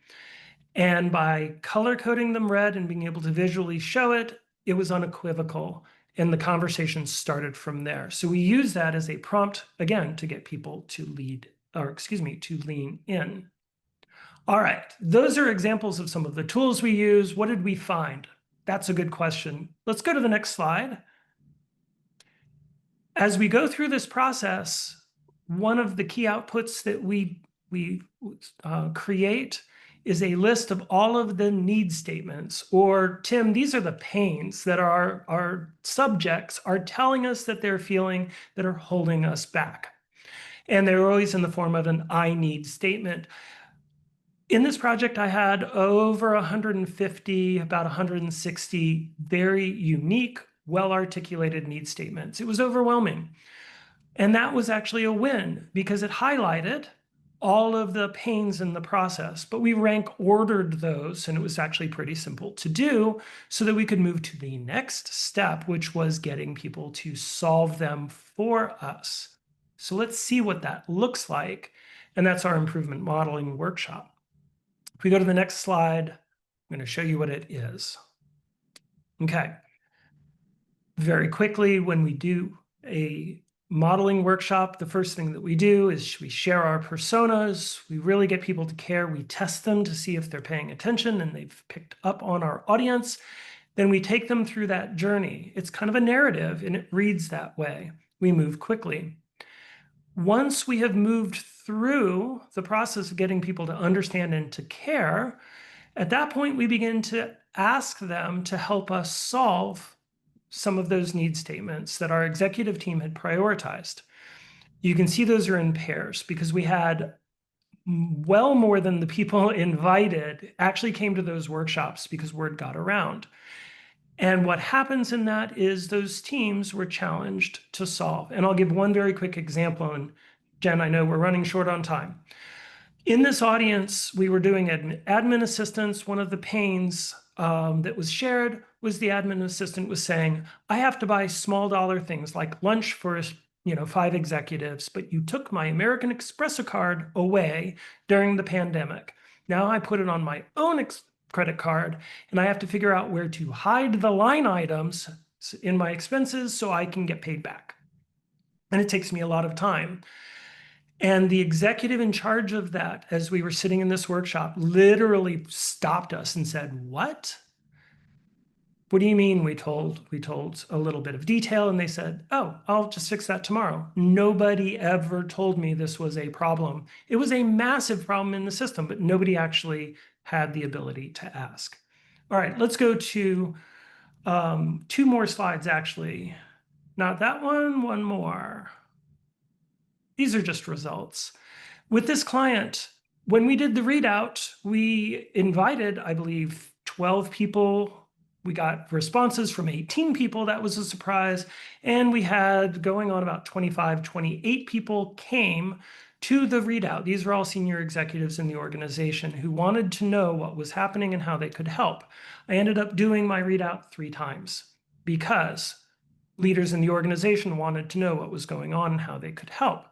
And by color coding them red and being able to visually show it, it was unequivocal. And the conversation started from there. So we use that as a prompt, again, to get people to to lean in. All right, those are examples of some of the tools we use. What did we find? That's a good question. Let's go to the next slide. As we go through this process, one of the key outputs that we create is a list of all of the need statements, or Tim, these are the pains that our subjects are telling us that they're feeling that are holding us back. And they're always in the form of an I need statement. In this project, I had over 150, about 160 very unique, well-articulated need statements. It was overwhelming. And that was actually a win because it highlighted all of the pains in the process. But we rank ordered those, and it was actually pretty simple to do so that we could move to the next step, which was getting people to solve them for us. So let's see what that looks like. And that's our improvement modeling workshop. If we go to the next slide, I'm going to show you what it is. Okay. Very quickly, when we do a modeling workshop, the first thing that we do is we share our personas. We really get people to care. We test them to see if they're paying attention and they've picked up on our audience. Then we take them through that journey. It's kind of a narrative and it reads that way. We move quickly. Once we have moved through the process of getting people to understand and to care, at that point, we begin to ask them to help us solve some of those need statements that our executive team had prioritized. You can see those are in pairs because we had well more than the people invited actually came to those workshops because word got around. And what happens in that is those teams were challenged to solve. And I'll give one very quick example. And Jen, I know we're running short on time. In this audience, we were doing admin assistance. One of the pains that was shared was the admin assistant was saying, I have to buy small dollar things like lunch for 5 executives, but you took my American Express card away during the pandemic. Now I put it on my own credit card and I have to figure out where to hide the line items in my expenses so I can get paid back. And it takes me a lot of time. And the executive in charge of that, as we were sitting in this workshop, literally stopped us and said, what? What do you mean? We told a little bit of detail and they said, oh, I'll just fix that tomorrow. Nobody ever told me this was a problem. It was a massive problem in the system, but nobody actually had the ability to ask. All right, let's go to 2 more slides, actually. Not that one more. These are just results. With this client, when we did the readout, we invited, I believe, 12 people. We got responses from 18 people. That was a surprise. And we had going on about 25, 28 people came to the readout. These were all senior executives in the organization who wanted to know what was happening and how they could help. I ended up doing my readout 3 times because leaders in the organization wanted to know what was going on and how they could help.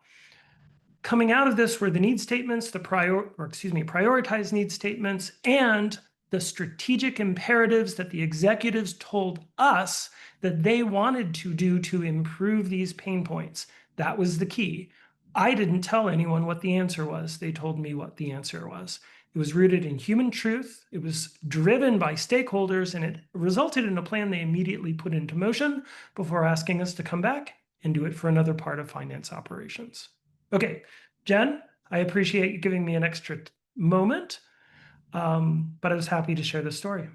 Coming out of this were the need statements, prioritized need statements, and the strategic imperatives that the executives told us that they wanted to do to improve these pain points. That was the key. I didn't tell anyone what the answer was. They told me what the answer was. It was rooted in human truth. It was driven by stakeholders, and it resulted in a plan they immediately put into motion before asking us to come back and do it for another part of finance operations. Okay, Jen, I appreciate you giving me an extra moment, but I was happy to share this story.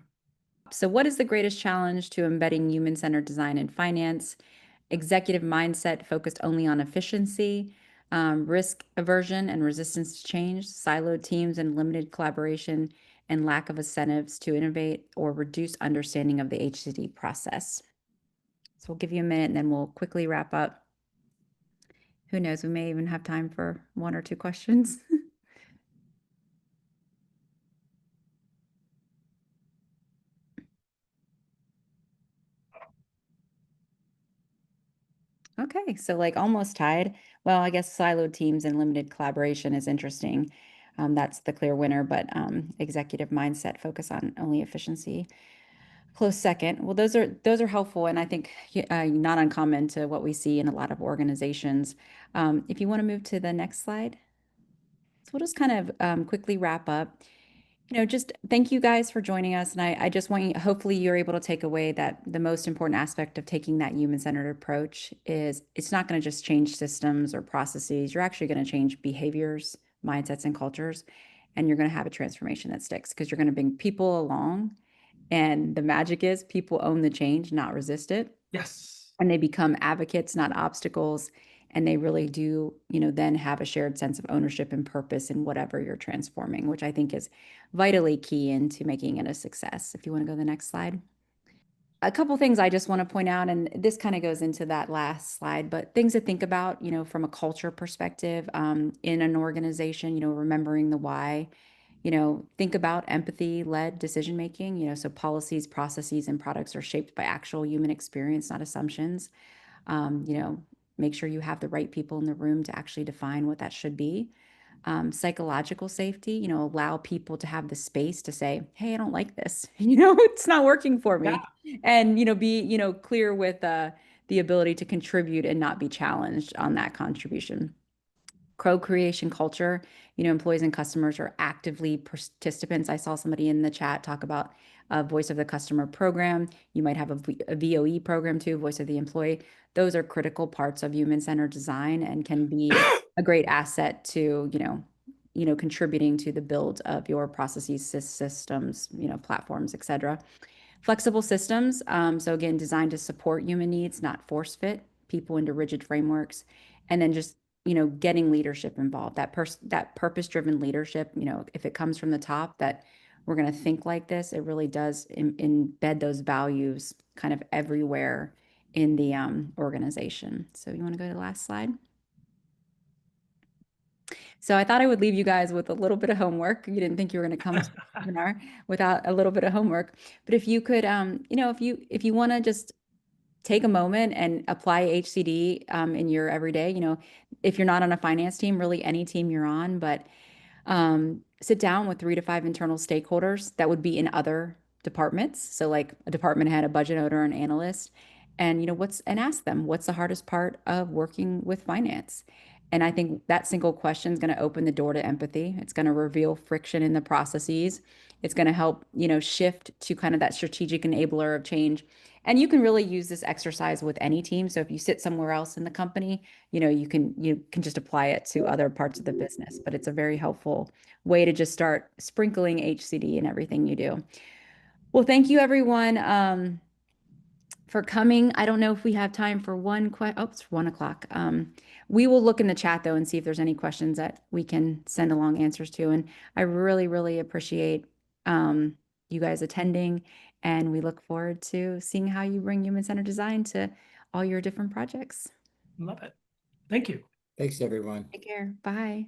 So what is the greatest challenge to embedding human-centered design in finance? Executive mindset focused only on efficiency, risk aversion and resistance to change, siloed teams and limited collaboration, and lack of incentives to innovate or reduce understanding of the HCD process. So we'll give you a minute and then we'll quickly wrap up. Who knows, we may even have time for 1 or 2 questions. Okay, so like almost tied. Well, I guess siloed teams and limited collaboration is interesting. That's the clear winner, but executive mindset focus on only efficiency. Close second. Well, those are helpful, and I think not uncommon to what we see in a lot of organizations. If you want to move to the next slide, so we'll just kind of quickly wrap up. Just thank you guys for joining us, and I just want you. Hopefully, you're able to take away that the most important aspect of taking that human-centered approach is it's not going to just change systems or processes. You're actually going to change behaviors, mindsets, and cultures, and you're going to have a transformation that sticks because you're going to bring people along. And the magic is people own the change, not resist it. Yes. And they become advocates, not obstacles. And they really do, then have a shared sense of ownership and purpose in whatever you're transforming, which I think is vitally key into making it a success. If you want to go to the next slide. A couple things I just want to point out, and this kind of goes into that last slide, but things to think about, from a culture perspective, in an organization, remembering the why. Think about empathy-led decision making. So policies, processes, and products are shaped by actual human experience, not assumptions. Um, you know, Make sure you have the right people in the room to actually define what that should be. Psychological safety, allow people to have the space to say, hey, I don't like this. It's not working for me. And, be, clear with the ability to contribute and not be challenged on that contribution. Co-creation culture, employees and customers are actively participants. I saw somebody in the chat talk about a voice of the customer program. You might have a VOE program too, voice of the employee. Those are critical parts of human-centered design and can be a great asset to, contributing to the build of your processes, systems, platforms, et cetera. Flexible systems, so again, designed to support human needs, not force fit people into rigid frameworks. And then just, getting leadership involved, that purpose-driven leadership, if it comes from the top that we're going to think like this, it really does embed those values kind of everywhere in the organization. So you want to go to the last slide? So I thought I would leave you guys with a little bit of homework. You didn't think you were going to come to the webinar without a little bit of homework. But if you could, if you want to just take a moment and apply HCD in your everyday, if you're not on a finance team, really any team you're on, but sit down with 3 to 5 internal stakeholders that would be in other departments. So like a department head, a budget owner, an analyst, and and ask them, what's the hardest part of working with finance? And I think that single question is going to open the door to empathy. It's going to reveal friction in the processes. It's going to help, shift to kind of that strategic enabler of change. And you can really use this exercise with any team. So if you sit somewhere else in the company, you can just apply it to other parts of the business. But it's a very helpful way to just start sprinkling HCD in everything you do. Well, thank you everyone for coming. I don't know if we have time for one question. Oh, it's 1 o'clock. We will look in the chat though and see if there's any questions that we can send along answers to. And I really, really appreciate you guys attending. And we look forward to seeing how you bring human-centered design to all your different projects. Love it. Thank you. Thanks, everyone. Take care. Bye.